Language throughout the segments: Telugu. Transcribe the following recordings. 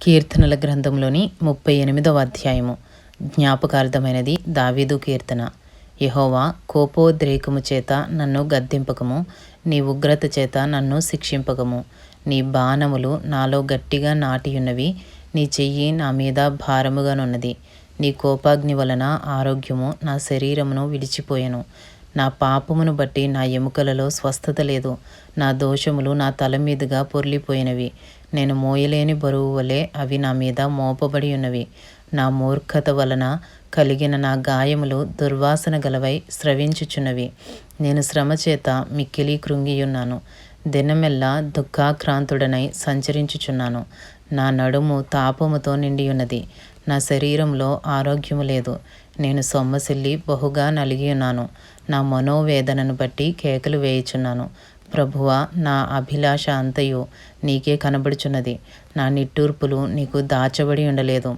కీర్తనల గ్రంథంలోని 38వ అధ్యాయము. జ్ఞాపకార్థమైనది దావీదు కీర్తన. యెహోవా, కోపోద్రేకము చేత నన్ను గద్దింపకము, నీ ఉగ్రత చేత నన్ను శిక్షింపకము. నీ బాణములు నాలో గట్టిగా నాటియున్నవి, నీ చెయ్యి నా మీద భారముగానున్నది. నీ కోపాగ్ని వలన ఆరోగ్యము నా శరీరమును విడిచిపోయెను. నా పాపమును బట్టి నా ఎముకలలో స్వస్థత లేదు. నా దోషములు నా తల మీదుగా పొర్లిపోయినవి. నేను మోయలేని బరువు వలె అవి నా మీద మోపబడి ఉన్నవి. నా మూర్ఖత వలన కలిగిన నా గాయములు దుర్వాసన గలవై స్రవించుచున్నవి. నేను శ్రమ చేత మిక్కిలి కృంగియున్నాను. దినమెల్లా దుఃఖాక్రాంతుడనై సంచరించుచున్నాను. నా నడుము తాపముతో నిండియున్నది. నా శరీరంలో ఆరోగ్యము లేదు. నేను సొమ్మసిల్లి బహుగా నలిగియున్నాను. నా మనోవేదనను బట్టి కేకలు వేయుచున్నాను. ప్రభువా, నా అభిలాష అంతయు నీకే కనబడుచున్నది. నా నిట్టూర్పులు నీకు దాచబడి ఉండలేదు.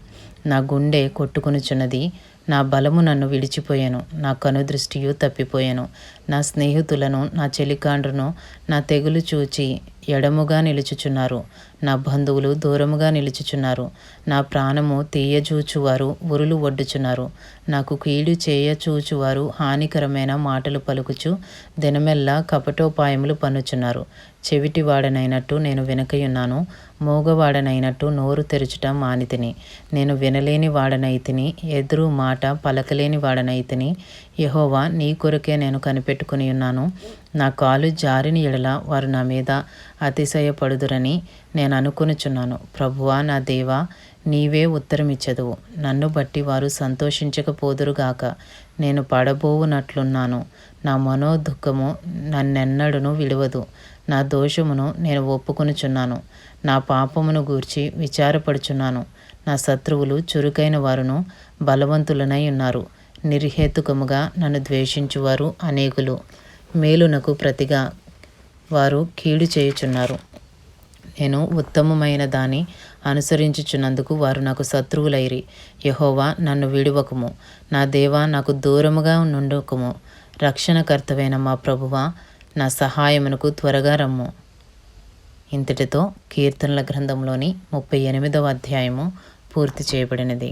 నా గుండె కొట్టుకొనుచున్నది. నా బలము నన్ను విడిచిపోయాను. నా కనుదృష్టియు తప్పిపోయాను. నా స్నేహితులను, నా చెలికాండ్రును నా తెగులు చూచి ఎడముగా నిలుచుచున్నారు. నా బంధువులు దూరముగా నిలుచుచున్నారు. నా ప్రాణము తీయజూచువారు ఉరులు ఒడ్డుచున్నారు. నాకు కీడు చేయచూచువారు హానికరమైన మాటలు పలుకుచు దినమెల్లా కపటోపాయములు పన్నుచున్నారు. చెవిటివాడనైనట్టు నేను వినకయున్నాను. మూగవాడనైనట్టు నోరు తెరుచుట మానితిని. నేను వినలేని వాడనైతిని, ఎదురు మాట పలకలేని వాడనైతిని. యెహోవా, నీ కొరకే నేను కనిపెట్టుకుని ఉన్నాను. నా కాలు జారిన ఎడల వారు నా మీద అతిశయపడుదురని నేను అనుకొనుచున్నాను. ప్రభువా, నా దేవా, నీవే ఉత్తరమిచ్చెదవు. నన్ను బట్టి వారు సంతోషించకపోదురుగాక. నేను పడబోవునట్లున్నాను. నా మనోదుఃఖము నన్నెన్నడును విడువదు. నా దోషమును నేను ఒప్పుకొనుచున్నాను. నా పాపమును గూర్చి విచారపడుచున్నాను. నా శత్రువులు చురుకైన వారును బలవంతులనై ఉన్నారు. నిర్హేతుకముగా నన్ను ద్వేషించువారు అనేకులు. మేలునకు ప్రతిగా వారు కీడు చేయుచున్నారు. నేను ఉత్తమమైన దాన్ని అనుసరించుచున్నందుకు వారు నాకు శత్రువులైరి. యెహోవా, నన్ను విడువకుము. నా దేవా, నాకు దూరముగా నుండుకుము. రక్షణకర్తవైన మా ప్రభువా, నా సహాయమునకు త్వరగా రమ్ము. ఇంతటితో కీర్తనల గ్రంథంలోని 38వ అధ్యాయము పూర్తి చేయబడినది.